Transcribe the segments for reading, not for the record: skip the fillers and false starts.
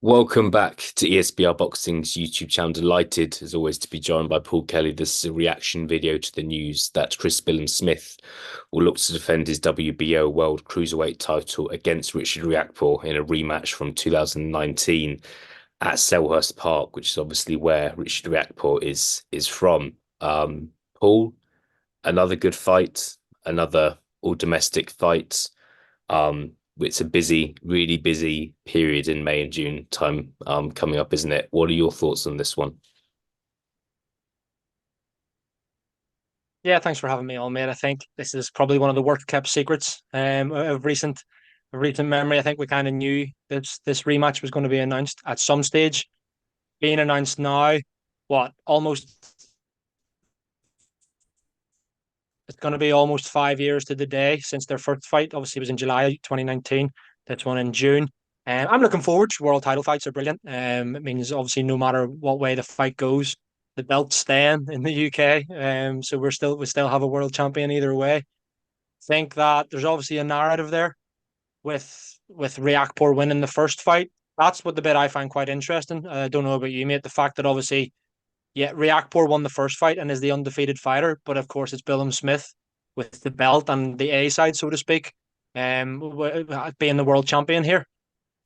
Welcome back to ESBR Boxing's YouTube channel. Delighted, as always, to be joined by Paul Kelly. This is a reaction video to the news that Chris Billam-Smith will look to defend his WBO World Cruiserweight title against Richard Riakporhe in a rematch from 2019 at Selhurst Park, which is obviously where Richard Riakporhe is from. Paul, another good fight, another all-domestic fight. It's a busy, really busy period in May and June time coming up, isn't it? What are your thoughts on this one? Yeah, thanks for having me on, mate. I think this is probably one of the worst kept secrets of recent memory. I think we kind of knew this rematch was going to be announced at some stage. Being announced now, what almost it's going to be almost 5 years to the day since their first fight. Obviously, it was in July 2019. That's one in June. I'm looking forward to world title fights are brilliant. It means obviously no matter what way the fight goes, the belt's staying in the UK. So we still have a world champion either way. Think that there's obviously a narrative there with Riakporhe winning the first fight. That's what the bit I find quite interesting. I don't know about you, mate. The fact that obviously, yeah, Riakporhe won the first fight and is the undefeated fighter, but of course it's Billam-Smith with the belt and the A side, so to speak, being the world champion here.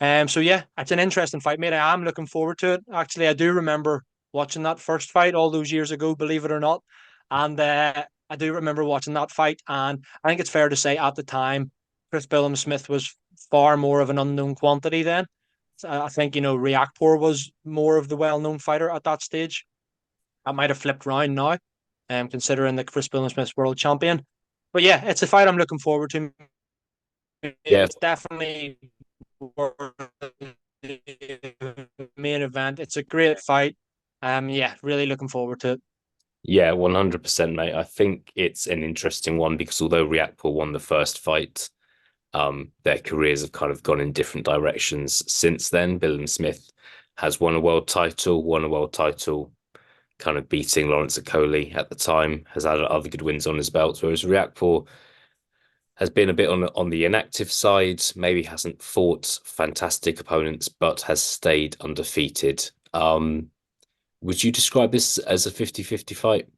So yeah, it's an interesting fight, mate. I am looking forward to it. Actually, I do remember watching that first fight all those years ago, believe it or not, and I do remember watching that fight. And I think it's fair to say at the time, Chris Billam-Smith was far more of an unknown quantity then. I think Riakporhe was more of the well-known fighter at that stage. That might have flipped round now, considering that Chris Billam-Smith's world champion. But yeah, it's a fight I'm looking forward to. Yeah, It's definitely main event. It's a great fight. Yeah, really looking forward to it. yeah, 100%, mate. I think it's an interesting one because although Riakporhe won the first fight, their careers have kind of gone in different directions since then. Billam-Smith has won a world title, kind of beating Lawrence Okoli at the time, has had other good wins on his belt, whereas Riakporhe has been a bit on the inactive side, maybe hasn't fought fantastic opponents, but has stayed undefeated. Would you describe this as a 50-50 fight?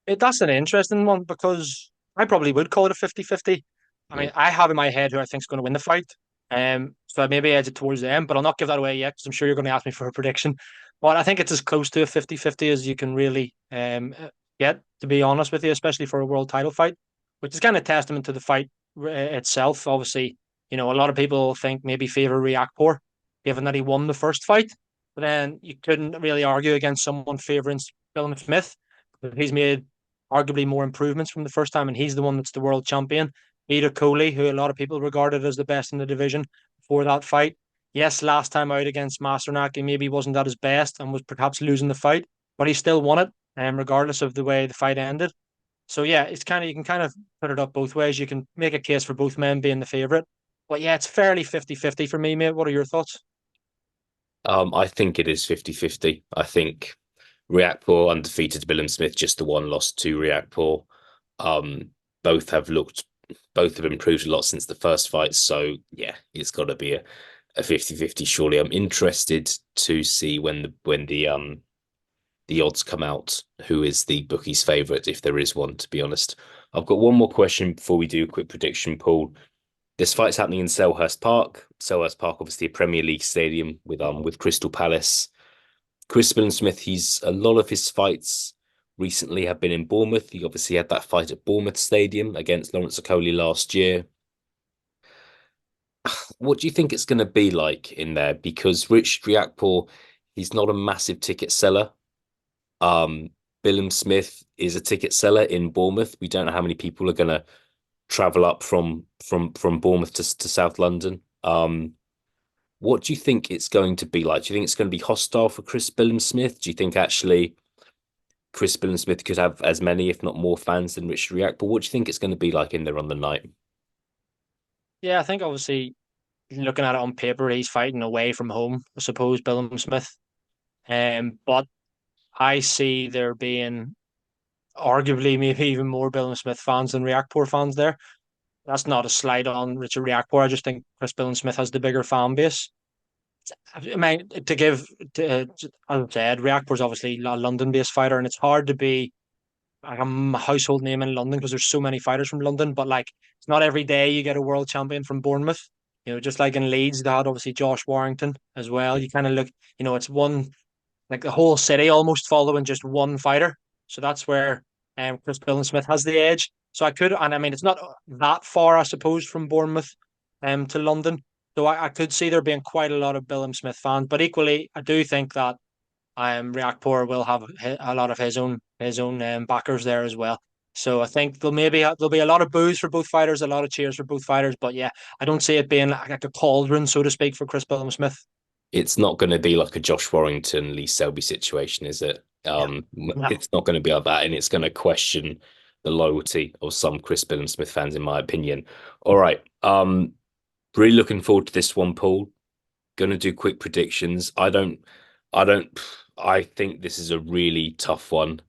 That's an interesting one because I probably would call it a 50-50. I Mm. mean, I have in my head who I think is going to win the fight. So I maybe edge it towards the end, but I'll not give that away yet because I'm sure you're going to ask me for a prediction. But I think it's as close to a 50-50 as you can really get, to be honest with you, especially for a world title fight, which is kind of testament to the fight itself. Obviously, a lot of people think maybe favor Riakporhe, given that he won the first fight. But then you couldn't really argue against someone favoring Billam-Smith. He's made arguably more improvements from the first time, and he's the one that's the world champion. Peter Coley, who a lot of people regarded as the best in the division before that fight. Yes, last time out against Masternak, he maybe wasn't at his best and was perhaps losing the fight, but he still won it, regardless of the way the fight ended. So yeah, it's kind of you can kind of put it up both ways. You can make a case for both men being the favorite. But yeah, it's fairly 50-50 for me, mate. What are your thoughts? I think it is 50-50. I think Riakporhe undefeated Billam-Smith, just the one loss to Riakporhe. Um, both have looked, both have improved a lot since the first fight. So yeah, it's got to be a 50-50 surely. I'm interested to see when the odds come out, who is the bookie's favourite, if there is one, to be honest. I've got one more question before we do a quick prediction, Paul. This fight's happening in Selhurst Park. Selhurst Park, obviously a Premier League stadium with Crystal Palace. Chris Billam-Smith, he's a lot of his fights recently have been in Bournemouth. He obviously had that fight at Bournemouth Stadium against Lawrence Okoli last year. What do you think it's going to be like in there? Because Rich Riakporhe, he's not a massive ticket seller. Um, Billam-Smith is a ticket seller in Bournemouth. We don't know how many people are going to travel up from Bournemouth to South London. What do you think it's going to be like? Do you think it's going to be hostile for Chris Billam-Smith? Do you think actually Chris Billam-Smith could have as many, if not more, fans than Richard Riakporhe? What do you think it's going to be like in there on the night? Yeah, I think obviously looking at it on paper, he's fighting away from home, I suppose, Billam-Smith. But I see there being arguably maybe even more Billam-Smith fans than Riakporhe fans there. that's not a slight on Richard Riakporhe. I just think Chris Billam-Smith has the bigger fan base. I mean, to give, as I said, Riakporhe is obviously a London-based fighter, and it's hard to be like a household name in London because there's so many fighters from London. But like, it's not every day you get a world champion from Bournemouth. Just like in Leeds, they had obviously Josh Warrington as well. You kind of look, it's one like the whole city almost following just one fighter. So that's where Chris Billam-Smith has the edge. So I could, and I mean, it's not that far, I suppose, from Bournemouth to London. So I could see there being quite a lot of Billam-Smith fans, but equally, I do think that Riakporhe will have a lot of his own backers there as well. So I think there'll be a lot of boos for both fighters, a lot of cheers for both fighters. But yeah, I don't see it being like a cauldron, so to speak, for Chris Billam-Smith. It's not going to be like a Josh Warrington, Lee Selby situation, is it? Yeah, no. It's not going to be like that, and it's going to question the loyalty of some Chris Billam-Smith fans, in my opinion. All right. Really looking forward to this one, Paul. Going to do quick predictions. I don't, I think this is a really tough one.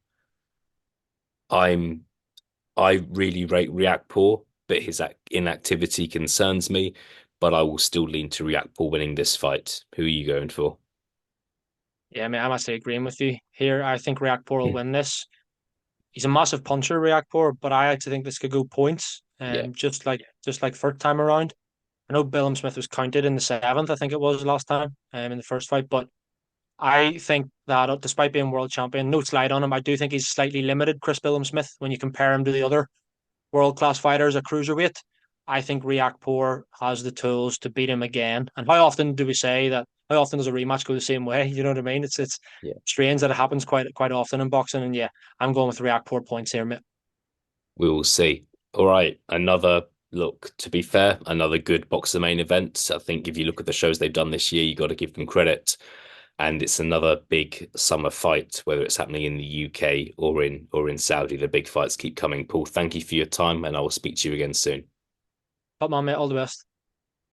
I'm, I really rate Riakporhe, but his inactivity concerns me. But I will still lean to Riakporhe winning this fight. Who are you going for? Yeah, I mean, I'm actually agreeing with you here. I think Riakporhe will win this. He's a massive puncher, Riakporhe, but I actually think this could go points. Yeah, Just like first time around. I know Billam-Smith was counted in the seventh, I think it was last time, in the first fight. But I think that despite being world champion, no slide on him, I do think he's slightly limited, Chris Billam-Smith, when you compare him to the other world class fighters at cruiserweight. I think Riakporhe has the tools to beat him again. And how often do we say that? How often does a rematch go the same way? You know what I mean? It's yeah. strange that it happens quite often in boxing. And yeah, I'm going with Riakporhe points here, mate. We will see. All right, another look. To be fair, another good boxer main event. I think if you look at the shows they've done this year, you got to give them credit. And it's another big summer fight, whether it's happening in the UK or in Saudi. The big fights keep coming. Paul, thank you for your time, and I will speak to you again soon. Top man, mate. All the best.